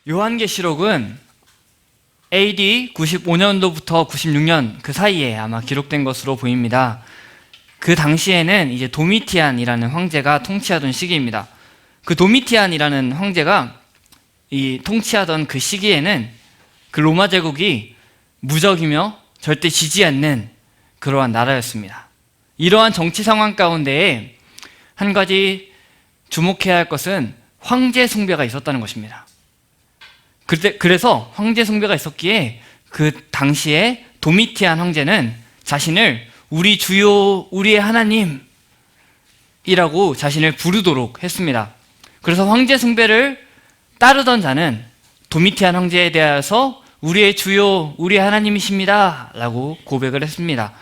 요한계시록은 AD 95년도부터 96년 그 사이에 아마 기록된 것으로 보입니다. 그 당시에는 이제 도미티안이라는 황제가 통치하던 시기입니다. 그 도미티안이라는 황제가 이 통치하던 그 시기에는 그 로마 제국이 무적이며 절대 지지 않는 그러한 나라였습니다. 이러한 정치 상황 가운데에 한 가지 주목해야 할 것은 황제 숭배가 있었다는 것입니다. 그래서 황제 숭배가 있었기에 그 당시에 도미티안 황제는 자신을 우리 주요 우리의 하나님이라고 자신을 부르도록 했습니다. 그래서 황제 숭배를 따르던 자는 도미티안 황제에 대하여서 우리의 주요 우리의 하나님이십니다 라고 고백을 했습니다.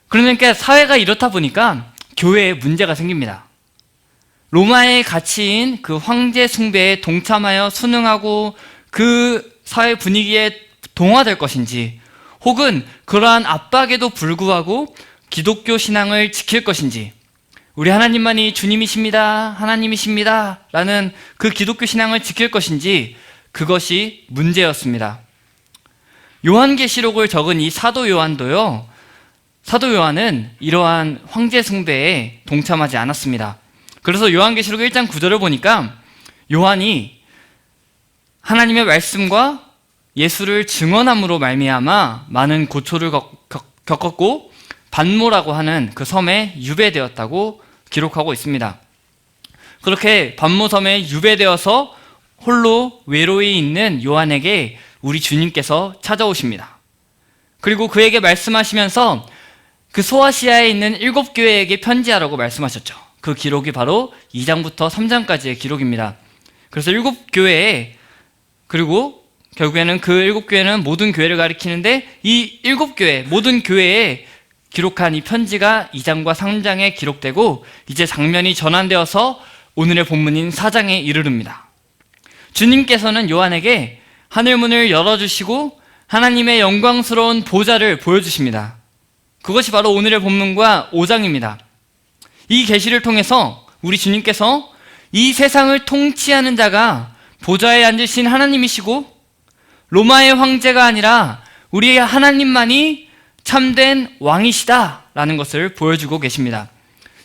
그러니까 사회가 이렇다 보니까 교회에 문제가 생깁니다. 로마의 가치인 그 황제 숭배에 동참하여 순응하고 그 사회 분위기에 동화될 것인지, 혹은 그러한 압박에도 불구하고 기독교 신앙을 지킬 것인지, 우리 하나님만이 주님이십니다, 하나님이십니다 라는 그 기독교 신앙을 지킬 것인지, 그것이 문제였습니다. 요한계시록을 적은 이 사도 요한도요, 사도 요한은 이러한 황제 숭배에 동참하지 않았습니다. 그래서 요한계시록 1장 9절을 보니까 요한이 하나님의 말씀과 예수를 증언함으로 말미암아 많은 고초를 겪었고 반모라고 하는 그 섬에 유배되었다고 기록하고 있습니다. 그렇게 반모 섬에 유배되어서 홀로 외로이 있는 요한에게 우리 주님께서 찾아오십니다. 그리고 그에게 말씀하시면서 그 소아시아에 있는 7교회에게 편지하라고 말씀하셨죠. 그 기록이 바로 2장부터 3장까지의 기록입니다. 그래서 7교회에, 그리고 결국에는 그 7교회는 모든 교회를 가리키는데, 이 7교회, 모든 교회에 기록한 이 편지가 2장과 3장에 기록되고 이제 장면이 전환되어서 오늘의 본문인 4장에 이르릅니다. 주님께서는 요한에게 하늘문을 열어주시고 하나님의 영광스러운 보좌를 보여주십니다. 그것이 바로 오늘의 본문과 5장입니다. 이 계시를 통해서 우리 주님께서 이 세상을 통치하는 자가 보좌에 앉으신 하나님이시고 로마의 황제가 아니라 우리의 하나님만이 참된 왕이시다 라는 것을 보여주고 계십니다.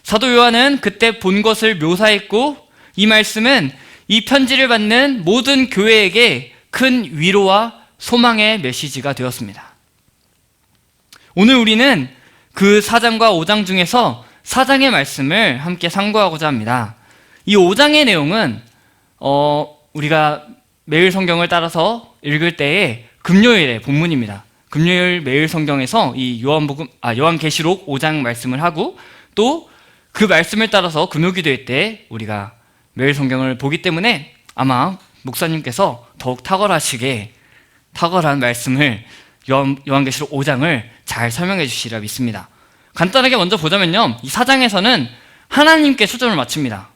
사도 요한은 그때 본 것을 묘사했고, 이 말씀은 이 편지를 받는 모든 교회에게 큰 위로와 소망의 메시지가 되었습니다. 오늘 우리는 그 4장과 5장 중에서 4장의 말씀을 함께 상고하고자 합니다. 이 5장의 내용은 우리가 매일 성경을 따라서 읽을 때에 금요일의 본문입니다. 금요일 매일 성경에서 이 요한계시록 5장 말씀을 하고, 또 그 말씀을 따라서 금요기도회 때 우리가 매일 성경을 보기 때문에 아마 목사님께서 더욱 탁월한 말씀을 요한계시록 5장을 잘 설명해 주시리라 믿습니다. 간단하게 먼저 보자면요, 이 4장에서는 하나님께 초점을 맞춥니다.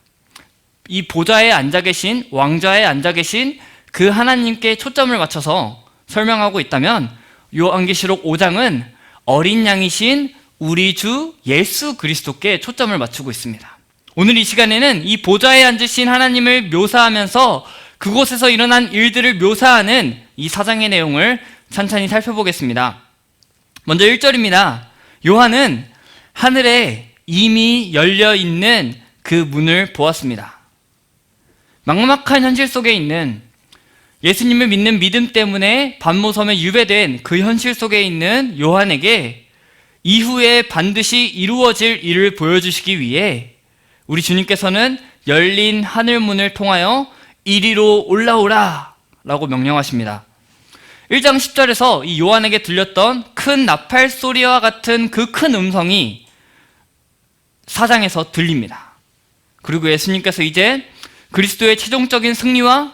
이 보좌에 앉아 계신, 왕좌에 앉아 계신 그 하나님께 초점을 맞춰서 설명하고 있다면, 요한계시록 5장은 어린 양이신 우리 주 예수 그리스도께 초점을 맞추고 있습니다. 오늘 이 시간에는 이 보좌에 앉으신 하나님을 묘사하면서 그곳에서 일어난 일들을 묘사하는 이 4장의 내용을 천천히 살펴보겠습니다. 먼저 1절입니다. 요한은 하늘에 이미 열려있는 그 문을 보았습니다. 막막한 현실 속에 있는, 예수님을 믿는 믿음 때문에 반모섬에 유배된 그 현실 속에 있는 요한에게 이후에 반드시 이루어질 일을 보여주시기 위해 우리 주님께서는 열린 하늘문을 통하여 이리로 올라오라 라고 명령하십니다. 1장 10절에서 이 요한에게 들렸던 큰 나팔 소리와 같은 그 큰 음성이 4장에서 들립니다. 그리고 예수님께서 이제 그리스도의 최종적인 승리와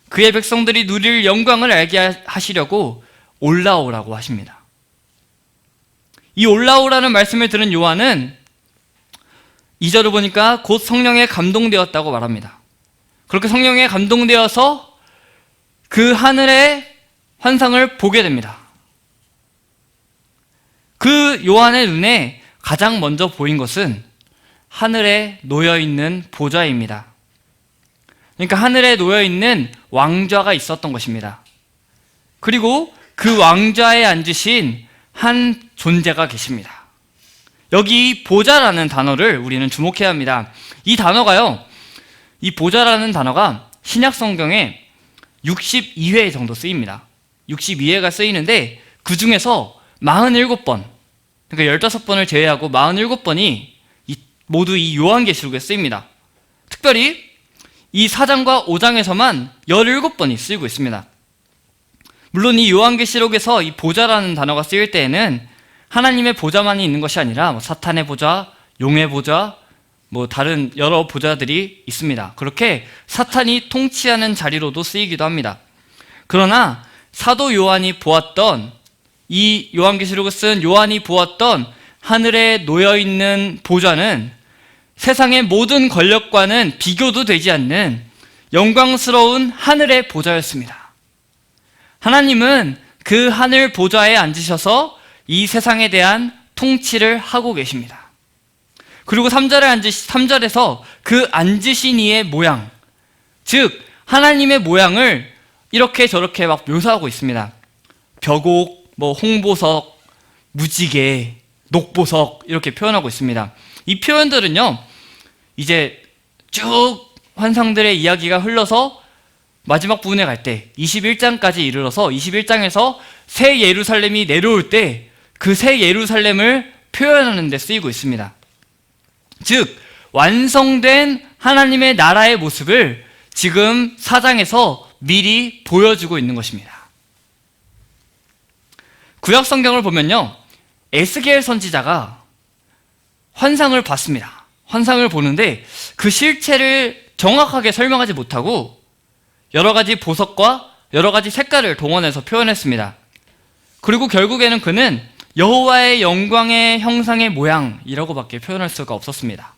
그의 백성들이 누릴 영광을 알게 하시려고 올라오라고 하십니다. 이 올라오라는 말씀을 들은 요한은 2절을 보니까 곧 성령에 감동되었다고 말합니다. 그렇게 성령에 감동되어서 그 하늘의 환상을 보게 됩니다. 그 요한의 눈에 가장 먼저 보인 것은 하늘에 놓여있는 보좌입니다. 그러니까 하늘에 놓여있는 왕좌가 있었던 것입니다. 그리고 그 왕좌에 앉으신 한 존재가 계십니다. 여기 보좌라는 단어를 우리는 주목해야 합니다. 이 단어가요, 이 보좌라는 단어가 신약 성경에 62회 정도 쓰입니다. 62회가 쓰이는데 그 중에서 47번, 그러니까 15번을 제외하고 47번이 모두 이 요한계시록에 쓰입니다. 특별히 이 4장과 5장에서만 17번이 쓰이고 있습니다. 물론 이 요한계시록에서 이 보좌라는 단어가 쓰일 때에는 하나님의 보좌만이 있는 것이 아니라 사탄의 보좌, 용의 보좌, 다른 여러 보좌들이 있습니다. 그렇게 사탄이 통치하는 자리로도 쓰이기도 합니다. 그러나 사도 요한이 보았던, 이 요한계시록을 쓴 요한이 보았던 하늘에 놓여있는 보좌는 세상의 모든 권력과는 비교도 되지 않는 영광스러운 하늘의 보좌였습니다. 하나님은 그 하늘 보좌에 앉으셔서 이 세상에 대한 통치를 하고 계십니다. 그리고 3절에서 그 앉으신 이의 모양, 즉 하나님의 모양을 이렇게 저렇게 막 묘사하고 있습니다. 벽옥, 홍보석, 무지개, 녹보석 이렇게 표현하고 있습니다. 이 표현들은요, 이제 쭉 환상들의 이야기가 흘러서 마지막 부분에 갈 때 21장까지 이르러서 21장에서 새 예루살렘이 내려올 때 그 새 예루살렘을 표현하는 데 쓰이고 있습니다. 즉 완성된 하나님의 나라의 모습을 지금 4장에서 미리 보여주고 있는 것입니다. 구약 성경을 보면요, 에스겔 선지자가 환상을 봤습니다. 환상을 보는데 그 실체를 정확하게 설명하지 못하고 여러 가지 보석과 여러 가지 색깔을 동원해서 표현했습니다. 그리고 결국에는 그는 여호와의 영광의 형상의 모양이라고밖에 표현할 수가 없었습니다.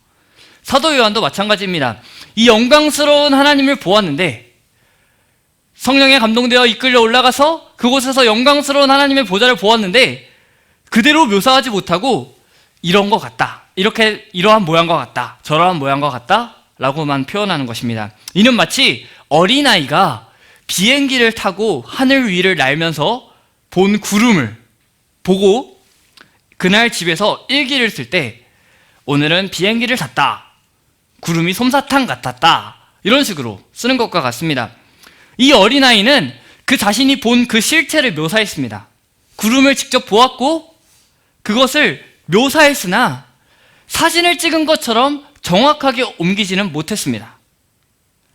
사도 요한도 마찬가지입니다. 이 영광스러운 하나님을 보았는데 성령에 감동되어 이끌려 올라가서 그곳에서 영광스러운 하나님의 보좌를 보았는데 그대로 묘사하지 못하고 이런 것 같다, 이러한 모양과 같다, 저러한 모양과 같다 라고만 표현하는 것입니다. 이는 마치 어린아이가 비행기를 타고 하늘 위를 날면서 본 구름을 보고 그날 집에서 일기를 쓸 때 오늘은 비행기를 탔다, 구름이 솜사탕 같았다, 이런 식으로 쓰는 것과 같습니다. 이 어린아이는 그 자신이 본 그 실체를 묘사했습니다. 구름을 직접 보았고 그것을 묘사했으나 사진을 찍은 것처럼 정확하게 옮기지는 못했습니다.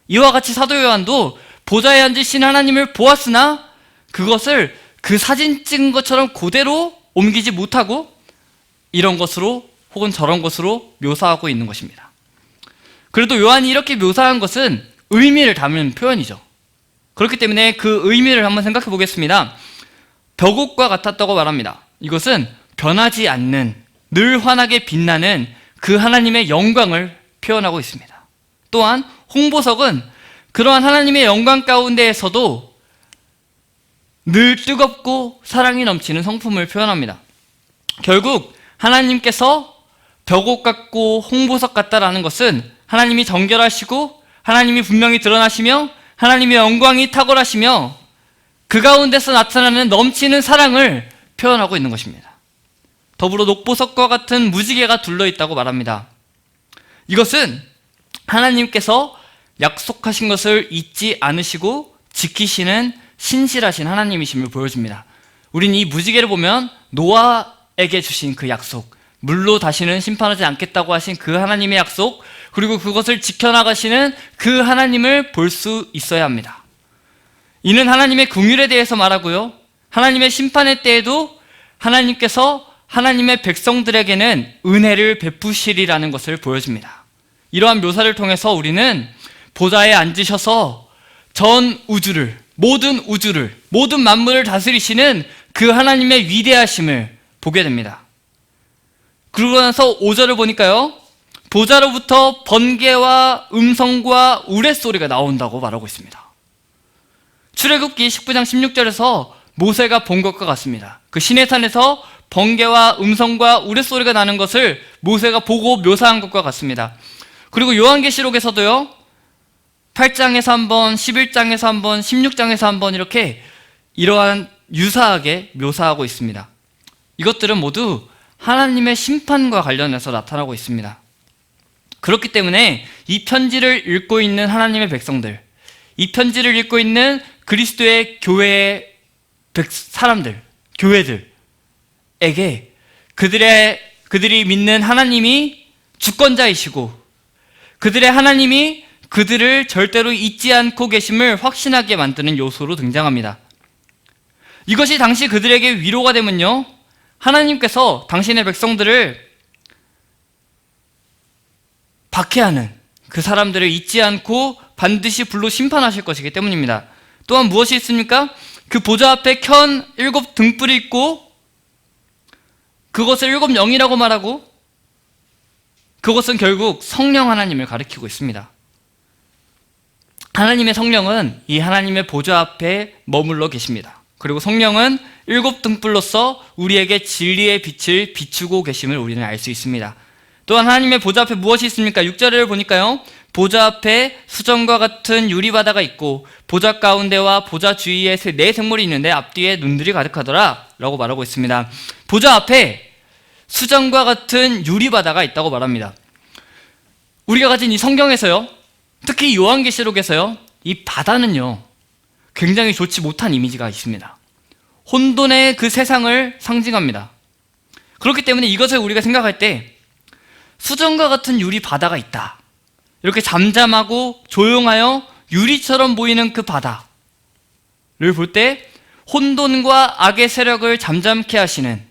이와 같이 사도 요한도 보좌에 앉으신 하나님을 보았으나 그것을 그 사진 찍은 것처럼 그대로 옮기지 못하고 이런 것으로 혹은 저런 것으로 묘사하고 있는 것입니다. 그래도 요한이 이렇게 묘사한 것은 의미를 담은 표현이죠. 그렇기 때문에 그 의미를 한번 생각해 보겠습니다. 벽옥과 같았다고 말합니다. 이것은 변하지 않는, 늘 환하게 빛나는 그 하나님의 영광을 표현하고 있습니다. 또한 홍보석은 그러한 하나님의 영광 가운데에서도 늘 뜨겁고 사랑이 넘치는 성품을 표현합니다. 결국 하나님께서 벽옥 같고 홍보석 같다라는 것은 하나님이 정결하시고 하나님이 분명히 드러나시며 하나님의 영광이 탁월하시며 그 가운데서 나타나는 넘치는 사랑을 표현하고 있는 것입니다. 더불어 녹보석과 같은 무지개가 둘러있다고 말합니다. 이것은 하나님께서 약속하신 것을 잊지 않으시고 지키시는 신실하신 하나님이심을 보여줍니다. 우린 이 무지개를 보면 노아에게 주신 그 약속, 물로 다시는 심판하지 않겠다고 하신 그 하나님의 약속, 그리고 그것을 지켜나가시는 그 하나님을 볼 수 있어야 합니다. 이는 하나님의 긍휼에 대해서 말하고요, 하나님의 심판의 때에도 하나님께서 하나님의 백성들에게는 은혜를 베푸시리라는 것을 보여줍니다. 이러한 묘사를 통해서 우리는 보좌에 앉으셔서 전 우주를, 모든 만물을 다스리시는 그 하나님의 위대하심을 보게 됩니다. 그러고 나서 5절을 보니까요, 보좌로부터 번개와 음성과 우레소리가 나온다고 말하고 있습니다. 출애굽기 19장 16절에서 모세가 본 것과 같습니다. 그 시내산에서 번개와 음성과 우레소리가 나는 것을 모세가 보고 묘사한 것과 같습니다. 그리고 요한계시록에서도요, 8장에서 한번, 11장에서 한번, 16장에서 한번 이렇게 이러한 유사하게 묘사하고 있습니다. 이것들은 모두 하나님의 심판과 관련해서 나타나고 있습니다. 그렇기 때문에 이 편지를 읽고 있는 하나님의 백성들, 이 편지를 읽고 있는 그리스도의 교회의 사람들, 교회들에게 그들이 믿는 하나님이 주권자이시고 그들의 하나님이 그들을 절대로 잊지 않고 계심을 확신하게 만드는 요소로 등장합니다. 이것이 당시 그들에게 위로가 되면요, 하나님께서 당신의 백성들을 박해하는 그 사람들을 잊지 않고 반드시 불로 심판하실 것이기 때문입니다. 또한 무엇이 있습니까? 그 보좌 앞에 켠 7 등불이 있고 그것을 7 영이라고 말하고 그것은 결국 성령 하나님을 가리키고 있습니다. 하나님의 성령은 이 하나님의 보좌 앞에 머물러 계십니다. 그리고 성령은 7 등불로서 우리에게 진리의 빛을 비추고 계심을 우리는 알 수 있습니다. 또한 하나님의 보좌 앞에 무엇이 있습니까? 6절을 보니까요, 보좌 앞에 수정과 같은 유리바다가 있고 보좌 가운데와 보좌 주위에 4 생물이 있는데 앞뒤에 눈들이 가득하더라 라고 말하고 있습니다. 보좌 앞에 수정과 같은 유리바다가 있다고 말합니다. 우리가 가진 이 성경에서요, 특히 요한계시록에서요, 이 바다는요 굉장히 좋지 못한 이미지가 있습니다. 혼돈의 그 세상을 상징합니다. 그렇기 때문에 이것을 우리가 생각할 때 수정과 같은 유리 바다가 있다, 이렇게 잠잠하고 조용하여 유리처럼 보이는 그 바다를 볼 때 혼돈과 악의 세력을 잠잠케 하시는,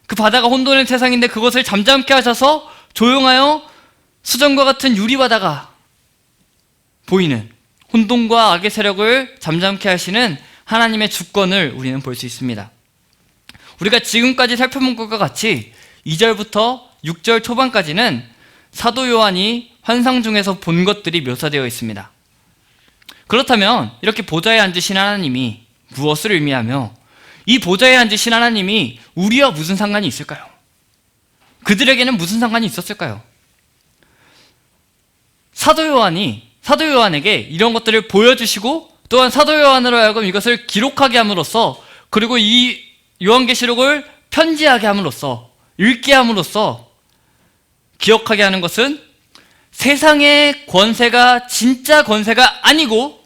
그 바다가 혼돈의 세상인데 그것을 잠잠케 하셔서 조용하여 수정과 같은 유리 바다가 보이는, 혼돈과 악의 세력을 잠잠케 하시는 하나님의 주권을 우리는 볼 수 있습니다. 우리가 지금까지 살펴본 것과 같이 2절부터 6절 초반까지는 사도 요한이 환상 중에서 본 것들이 묘사되어 있습니다. 그렇다면 이렇게 보좌에 앉으신 하나님이 무엇을 의미하며 이 보좌에 앉으신 하나님이 우리와 무슨 상관이 있을까요? 그들에게는 무슨 상관이 있었을까요? 사도 요한에게 이런 것들을 보여주시고 또한 사도 요한으로 하여금 이것을 기록하게 함으로써, 그리고 이 요한계시록을 편지하게 함으로써, 읽게 함으로써 기억하게 하는 것은 세상의 권세가 진짜 권세가 아니고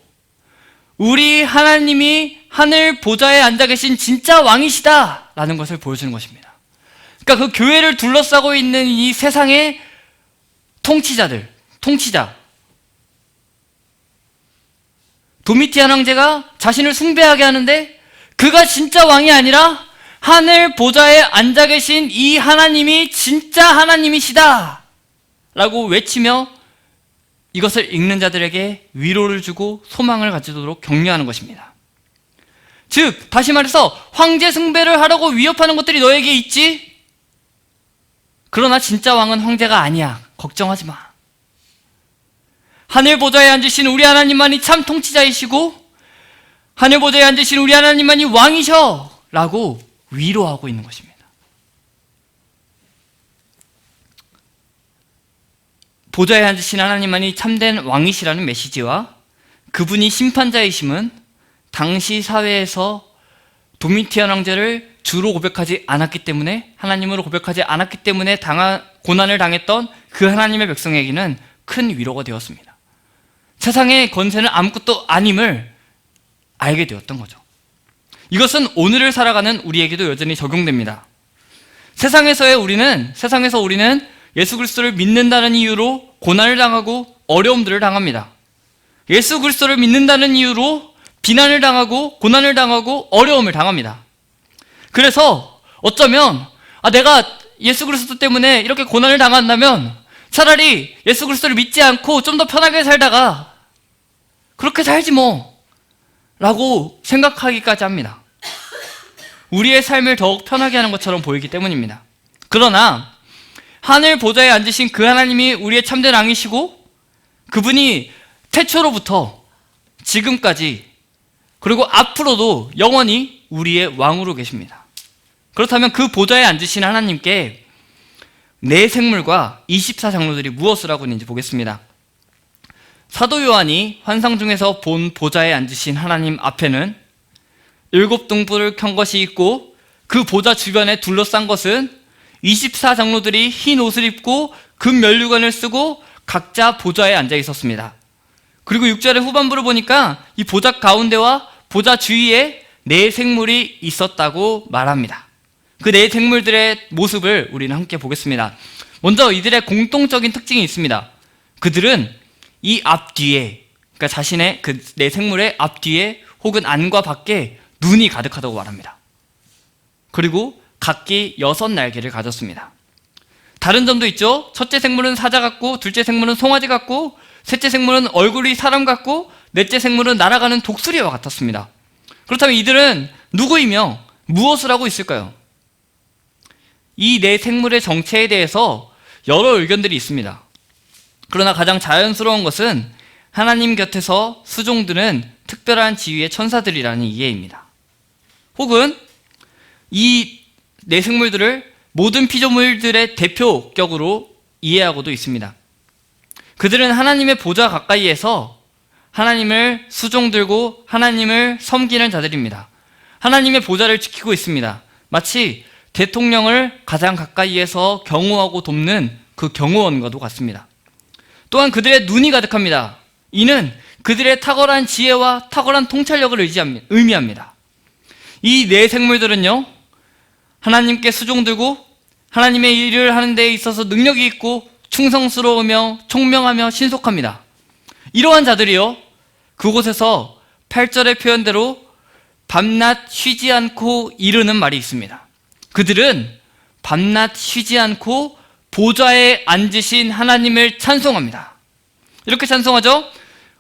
우리 하나님이 하늘 보좌에 앉아 계신 진짜 왕이시다 라는 것을 보여주는 것입니다. 그러니까 그 교회를 둘러싸고 있는 이 세상의 통치자 도미티안 황제가 자신을 숭배하게 하는데 그가 진짜 왕이 아니라 하늘 보좌에 앉아 계신 이 하나님이 진짜 하나님이시다 라고 외치며 이것을 읽는 자들에게 위로를 주고 소망을 가지도록 격려하는 것입니다. 즉, 다시 말해서 황제 숭배를 하려고 위협하는 것들이 너에게 있지? 그러나 진짜 왕은 황제가 아니야. 걱정하지 마. 하늘 보좌에 앉으신 우리 하나님만이 참 통치자이시고 하늘 보좌에 앉으신 우리 하나님만이 왕이셔 라고 위로하고 있는 것입니다. 보좌에 앉으신 하나님만이 참된 왕이시라는 메시지와 그분이 심판자이심은 당시 사회에서 도미티안 황제를 주로 고백하지 않았기 때문에, 하나님으로 고백하지 않았기 때문에 고난을 당했던 그 하나님의 백성에게는 큰 위로가 되었습니다. 세상의 권세는 아무것도 아님을 알게 되었던 거죠. 이것은 오늘을 살아가는 우리에게도 여전히 적용됩니다. 세상에서 우리는 예수 그리스도를 믿는다는 이유로 고난을 당하고 어려움들을 당합니다. 예수 그리스도를 믿는다는 이유로 비난을 당하고 고난을 당하고 어려움을 당합니다. 그래서 어쩌면 내가 예수 그리스도 때문에 이렇게 고난을 당한다면 차라리 예수 그리스도를 믿지 않고 좀 더 편하게 살다가 그렇게 살지 뭐 라고 생각하기까지 합니다. 우리의 삶을 더욱 편하게 하는 것처럼 보이기 때문입니다. 그러나 하늘 보좌에 앉으신 그 하나님이 우리의 참된 왕이시고 그분이 태초로부터 지금까지 그리고 앞으로도 영원히 우리의 왕으로 계십니다. 그렇다면 그 보좌에 앉으신 하나님께 4 생물과 24 장로들이 무엇을 하고 있는지 보겠습니다. 사도 요한이 환상 중에서 본 보좌에 앉으신 하나님 앞에는 7등불을 켠 것이 있고 그 보좌 주변에 둘러싼 것은 24장로들이 흰 옷을 입고 금 면류관을 쓰고 각자 보좌에 앉아 있었습니다. 그리고 6절의 후반부를 보니까 이 보좌 가운데와 보좌 주위에 4생물이 있었다고 말합니다. 그 4생물들의 모습을 우리는 함께 보겠습니다. 먼저 이들의 공통적인 특징이 있습니다. 그들은 이 앞뒤에, 그러니까 자신의 그 4생물의 앞뒤에 혹은 안과 밖에 눈이 가득하다고 말합니다. 그리고 각기 6날개를 가졌습니다. 다른 점도 있죠. 첫째 생물은 사자 같고, 둘째 생물은 송아지 같고, 셋째 생물은 얼굴이 사람 같고, 넷째 생물은 날아가는 독수리와 같았습니다. 그렇다면 이들은 누구이며 무엇을 하고 있을까요? 이 4생물의 정체에 대해서 여러 의견들이 있습니다. 그러나 가장 자연스러운 것은 하나님 곁에서 수종드는 특별한 지위의 천사들이라는 이해입니다. 혹은 이 4생물들을 모든 피조물들의 대표격으로 이해하고도 있습니다. 그들은 하나님의 보좌 가까이에서 하나님을 수종들고 하나님을 섬기는 자들입니다. 하나님의 보좌를 지키고 있습니다. 마치 대통령을 가장 가까이에서 경호하고 돕는 그 경호원과도 같습니다. 또한 그들의 눈이 가득합니다. 이는 그들의 탁월한 지혜와 탁월한 통찰력을 의미합니다. 이 4생물들은요, 하나님께 수종들고 하나님의 일을 하는 데 있어서 능력이 있고 충성스러우며 총명하며 신속합니다. 이러한 자들이요, 그곳에서 8절의 표현대로 밤낮 쉬지 않고 이르는 말이 있습니다. 그들은 밤낮 쉬지 않고 보좌에 앉으신 하나님을 찬송합니다. 이렇게 찬송하죠.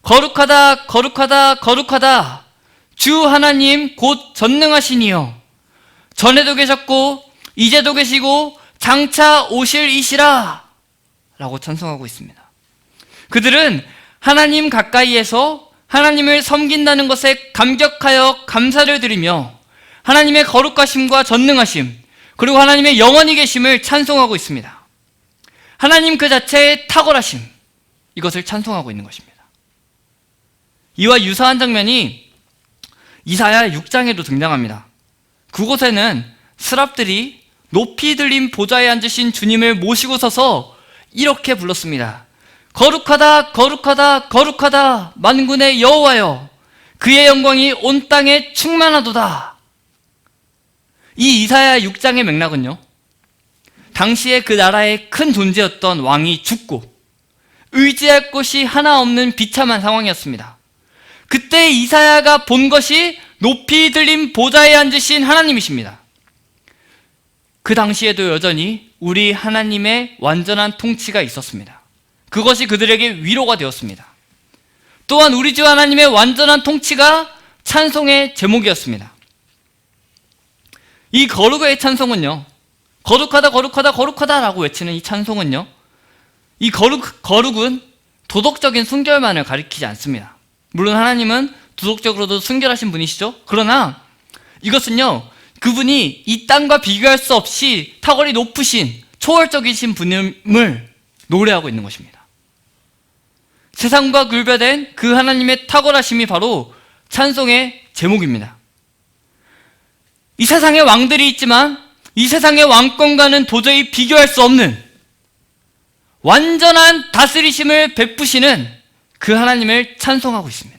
거룩하다 거룩하다 거룩하다 주 하나님 곧 전능하시니요 전에도 계셨고 이제도 계시고 장차 오실 이시라 라고 찬송하고 있습니다. 그들은 하나님 가까이에서 하나님을 섬긴다는 것에 감격하여 감사를 드리며 하나님의 거룩하심과 전능하심 그리고 하나님의 영원히 계심을 찬송하고 있습니다. 하나님 그 자체의 탁월하심, 이것을 찬송하고 있는 것입니다. 이와 유사한 장면이 이사야 6장에도 등장합니다. 그곳에는 스랍들이 높이 들린 보좌에 앉으신 주님을 모시고 서서 이렇게 불렀습니다. 거룩하다 거룩하다 거룩하다 만군의 여호와여 그의 영광이 온 땅에 충만하도다. 이 이사야 6장의 맥락은요, 당시에 그 나라의 큰 존재였던 왕이 죽고 의지할 곳이 하나 없는 비참한 상황이었습니다. 그때 이사야가 본 것이 높이 들린 보좌에 앉으신 하나님이십니다. 그 당시에도 여전히 우리 하나님의 완전한 통치가 있었습니다. 그것이 그들에게 위로가 되었습니다. 또한 우리 주 하나님의 완전한 통치가 찬송의 제목이었습니다. 이 거룩의 찬송은요, 거룩하다 거룩하다 거룩하다 라고 외치는 이 찬송은요, 이 거룩은 도덕적인 순결만을 가리키지 않습니다. 물론 하나님은 도덕적으로도 순결하신 분이시죠. 그러나 이것은요, 그분이 이 땅과 비교할 수 없이 탁월히 높으신 초월적이신 분임을 노래하고 있는 것입니다. 세상과 구별된 그 하나님의 탁월하심이 바로 찬송의 제목입니다. 이 세상에 왕들이 있지만 이 세상의 왕권과는 도저히 비교할 수 없는 완전한 다스리심을 베푸시는 그 하나님을 찬송하고 있습니다.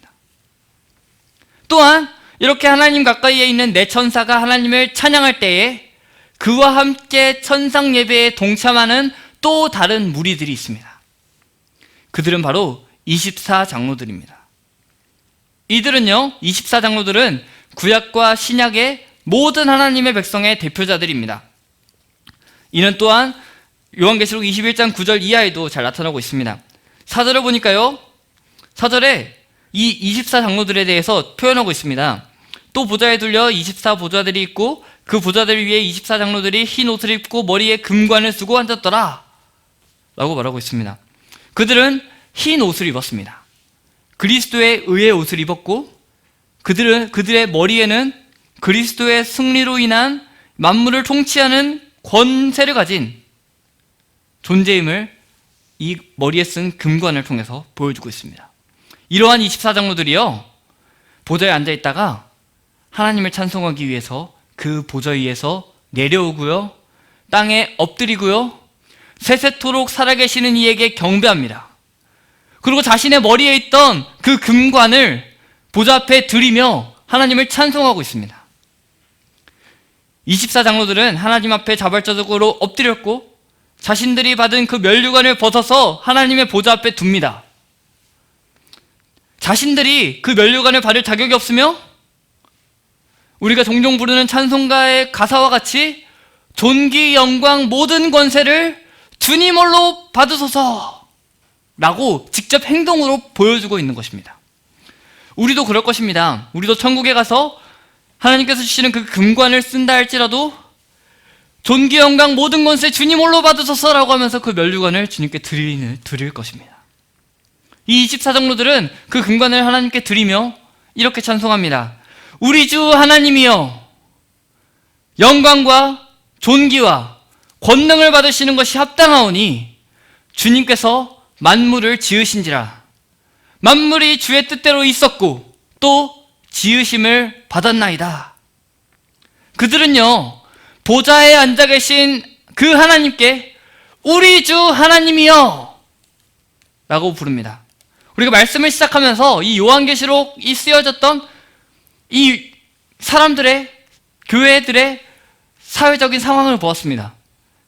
또한 이렇게 하나님 가까이에 있는 내 천사가 하나님을 찬양할 때에 그와 함께 천상 예배에 동참하는 또 다른 무리들이 있습니다. 그들은 바로 24장로들입니다. 이들은요, 24장로들은 구약과 신약의 모든 하나님의 백성의 대표자들입니다. 이는 또한 요한계시록 21장 9절 이하에도 잘 나타나고 있습니다. 4절을 보니까요, 4절에 이 24장로들에 대해서 표현하고 있습니다. 또 보좌에 둘려 24보좌들이 있고 그 보좌들 위에 24장로들이 흰 옷을 입고 머리에 금관을 쓰고 앉았더라 라고 말하고 있습니다. 그들은 흰 옷을 입었습니다. 그리스도의 의의 옷을 입었고 그들의 머리에는 그리스도의 승리로 인한 만물을 통치하는 권세를 가진 존재임을 이 머리에 쓴 금관을 통해서 보여주고 있습니다. 이러한 24장로들이요, 보좌에 앉아 있다가 하나님을 찬송하기 위해서 그 보좌 위에서 내려오고요, 땅에 엎드리고요, 세세토록 살아계시는 이에게 경배합니다. 그리고 자신의 머리에 있던 그 금관을 보좌 앞에 들이며 하나님을 찬송하고 있습니다. 24장로들은 하나님 앞에 자발적으로 엎드렸고 자신들이 받은 그 면류관을 벗어서 하나님의 보좌 앞에 둡니다. 자신들이 그 면류관을 받을 자격이 없으며 우리가 종종 부르는 찬송가의 가사와 같이 존귀, 영광, 모든 권세를 주님 홀로 받으소서 라고 직접 행동으로 보여주고 있는 것입니다. 우리도 그럴 것입니다. 우리도 천국에 가서 하나님께서 주시는 그 금관을 쓴다 할지라도 존귀, 영광, 모든 권세 주님 홀로 받으소서 라고 하면서 그 면류관을 주님께 드릴 것입니다. 이 24장로들은 그 금관을 하나님께 드리며 이렇게 찬송합니다. 우리 주 하나님이여, 영광과 존귀와 권능을 받으시는 것이 합당하오니 주님께서 만물을 지으신지라. 만물이 주의 뜻대로 있었고 또 지으심을 받았나이다. 그들은요, 보좌에 앉아 계신 그 하나님께 우리 주 하나님이여 라고 부릅니다. 우리가 말씀을 시작하면서 이 요한계시록이 쓰여졌던 이 사람들의, 교회들의 사회적인 상황을 보았습니다.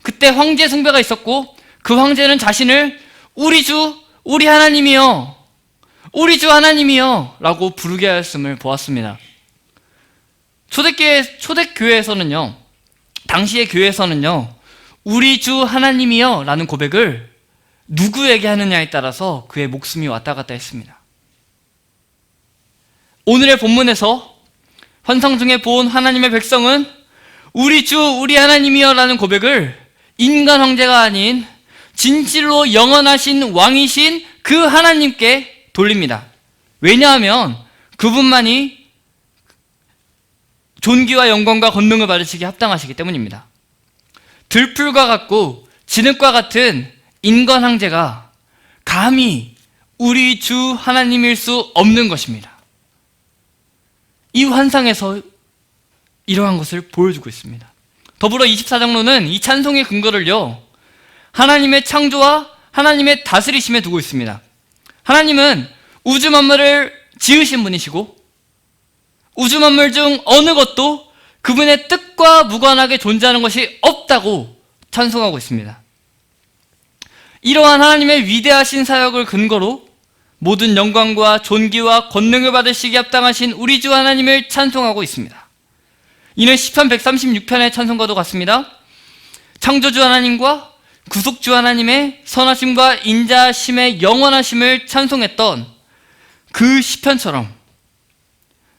그때 황제 숭배가 있었고 그 황제는 자신을 우리 주, 우리 하나님이여, 우리 주 하나님이여 라고 부르게 하였음을 보았습니다. 초대교회에서는요, 당시의 교회에서는요, 우리 주 하나님이여 라는 고백을 누구에게 하느냐에 따라서 그의 목숨이 왔다 갔다 했습니다. 오늘의 본문에서 환상 중에 본 하나님의 백성은 우리 주, 우리 하나님이여 라는 고백을 인간 황제가 아닌 진실로 영원하신 왕이신 그 하나님께 돌립니다. 왜냐하면 그분만이 존귀와 영광과 권능을 받으시기에 합당하시기 때문입니다. 들풀과 같고 진흙과 같은 인간 황제가 감히 우리 주 하나님일 수 없는 것입니다. 이 환상에서 이러한 것을 보여주고 있습니다. 더불어 24장로는 이 찬송의 근거를요, 하나님의 창조와 하나님의 다스리심에 두고 있습니다. 하나님은 우주 만물을 지으신 분이시고 우주 만물 중 어느 것도 그분의 뜻과 무관하게 존재하는 것이 없다고 찬송하고 있습니다. 이러한 하나님의 위대하신 사역을 근거로 모든 영광과 존귀와 권능을 받으시기에 합당하신 우리 주 하나님을 찬송하고 있습니다. 이는 시편 136편의 찬송과도 같습니다. 창조주 하나님과 구속주 하나님의 선하심과 인자하심의 영원하심을 찬송했던 그 시편처럼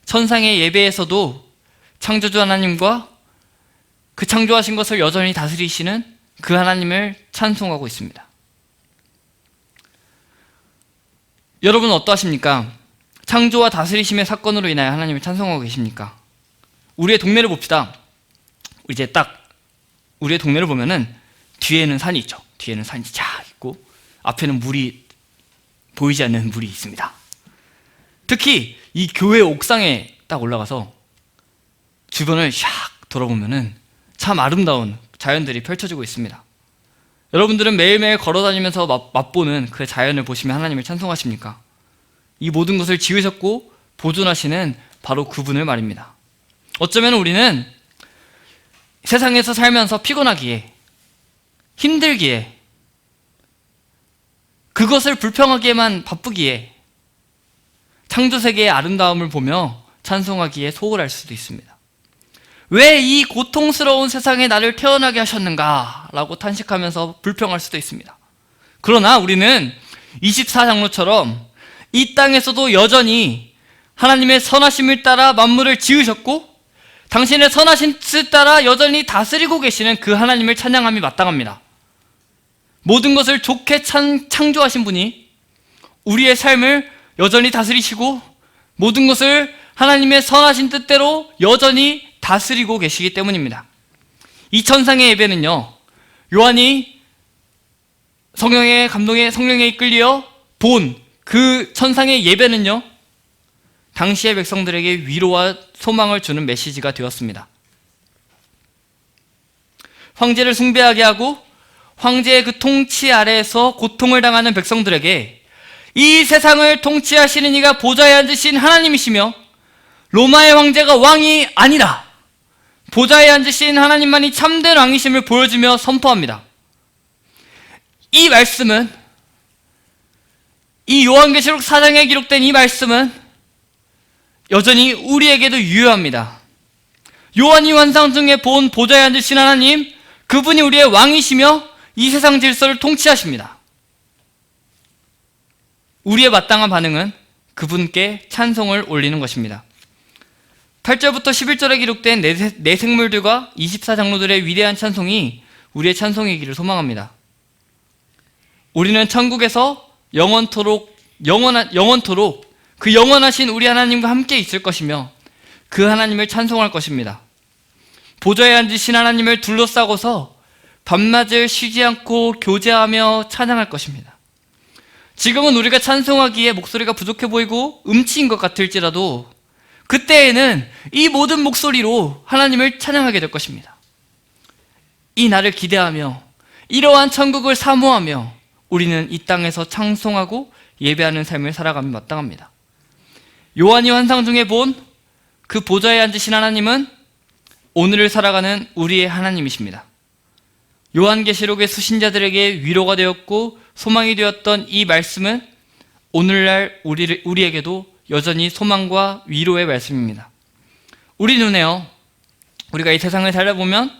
천상의 예배에서도 창조주 하나님과 그 창조하신 것을 여전히 다스리시는 그 하나님을 찬송하고 있습니다. 여러분은 어떠하십니까? 창조와 다스리심의 사건으로 인하여 하나님을 찬송하고 계십니까? 우리의 동네를 봅시다. 이제 딱 우리의 동네를 보면은 뒤에는 산이 있죠. 뒤에는 산이 쫙 있고 앞에는 물이, 보이지 않는 물이 있습니다. 특히 이 교회 옥상에 딱 올라가서 주변을 샥 돌아보면은 참 아름다운 자연들이 펼쳐지고 있습니다. 여러분들은 매일매일 걸어다니면서 맛보는 그 자연을 보시면 하나님을 찬송하십니까? 이 모든 것을 지으셨고 보존하시는 바로 그분을 말입니다. 어쩌면 우리는 세상에서 살면서 피곤하기에, 힘들기에, 그것을 불평하기에만 바쁘기에 창조세계의 아름다움을 보며 찬송하기에 소홀할 수도 있습니다. 왜 이 고통스러운 세상에 나를 태어나게 하셨는가 라고 탄식하면서 불평할 수도 있습니다. 그러나 우리는 24장로처럼 이 땅에서도 여전히 하나님의 선하심을 따라 만물을 지으셨고 당신의 선하신 뜻을 따라 여전히 다스리고 계시는 그 하나님을 찬양함이 마땅합니다. 모든 것을 좋게 창조하신 분이 우리의 삶을 여전히 다스리시고 모든 것을 하나님의 선하신 뜻대로 여전히 다스리고 계시기 때문입니다. 이 천상의 예배는요, 요한이 성령의 감동에 성령에 이끌려 본 그 천상의 예배는요, 당시의 백성들에게 위로와 소망을 주는 메시지가 되었습니다. 황제를 숭배하게 하고 황제의 그 통치 아래에서 고통을 당하는 백성들에게 이 세상을 통치하시는 이가 보좌에 앉으신 하나님이시며 로마의 황제가 왕이 아니라 보좌에 앉으신 하나님만이 참된 왕이심을 보여주며 선포합니다. 이 말씀은, 이 요한계시록 4장에 기록된 이 말씀은 여전히 우리에게도 유효합니다. 요한이 환상 중에 본 보좌에 앉으신 하나님, 그분이 우리의 왕이시며 이 세상 질서를 통치하십니다. 우리의 마땅한 반응은 그분께 찬송을 올리는 것입니다. 8절부터 11절에 기록된 네 생물들과 24장로들의 위대한 찬송이 우리의 찬송이기를 소망합니다. 우리는 천국에서 영원토록 그 영원하신 우리 하나님과 함께 있을 것이며 그 하나님을 찬송할 것입니다. 보좌에 앉으신 하나님을 둘러싸고서 밤낮을 쉬지 않고 교제하며 찬양할 것입니다. 지금은 우리가 찬송하기에 목소리가 부족해 보이고 음치인 것 같을지라도 그때에는 이 모든 목소리로 하나님을 찬양하게 될 것입니다. 이 날을 기대하며 이러한 천국을 사모하며 우리는 이 땅에서 찬송하고 예배하는 삶을 살아가면 마땅합니다. 요한이 환상 중에 본 그 보좌에 앉으신 하나님은 오늘을 살아가는 우리의 하나님이십니다. 요한계시록의 수신자들에게 위로가 되었고 소망이 되었던 이 말씀은 오늘날 우리에게도 여전히 소망과 위로의 말씀입니다. 우리 눈에요, 우리가 이 세상을 살아보면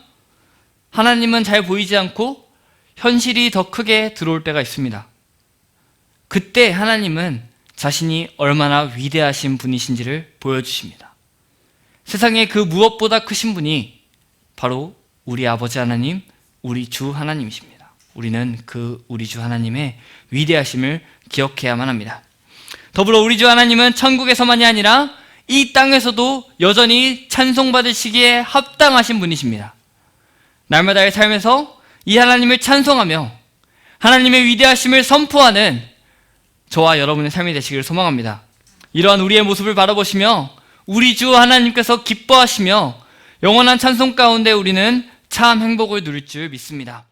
하나님은 잘 보이지 않고 현실이 더 크게 들어올 때가 있습니다. 그때 하나님은 자신이 얼마나 위대하신 분이신지를 보여주십니다. 세상에 그 무엇보다 크신 분이 바로 우리 아버지 하나님, 우리 주 하나님이십니다. 우리는 그 우리 주 하나님의 위대하심을 기억해야만 합니다. 더불어 우리 주 하나님은 천국에서만이 아니라 이 땅에서도 여전히 찬송받으시기에 합당하신 분이십니다. 날마다의 삶에서 이 하나님을 찬송하며 하나님의 위대하심을 선포하는 저와 여러분의 삶이 되시기를 소망합니다. 이러한 우리의 모습을 바라보시며 우리 주 하나님께서 기뻐하시며 영원한 찬송 가운데 우리는 참 행복을 누릴 줄 믿습니다.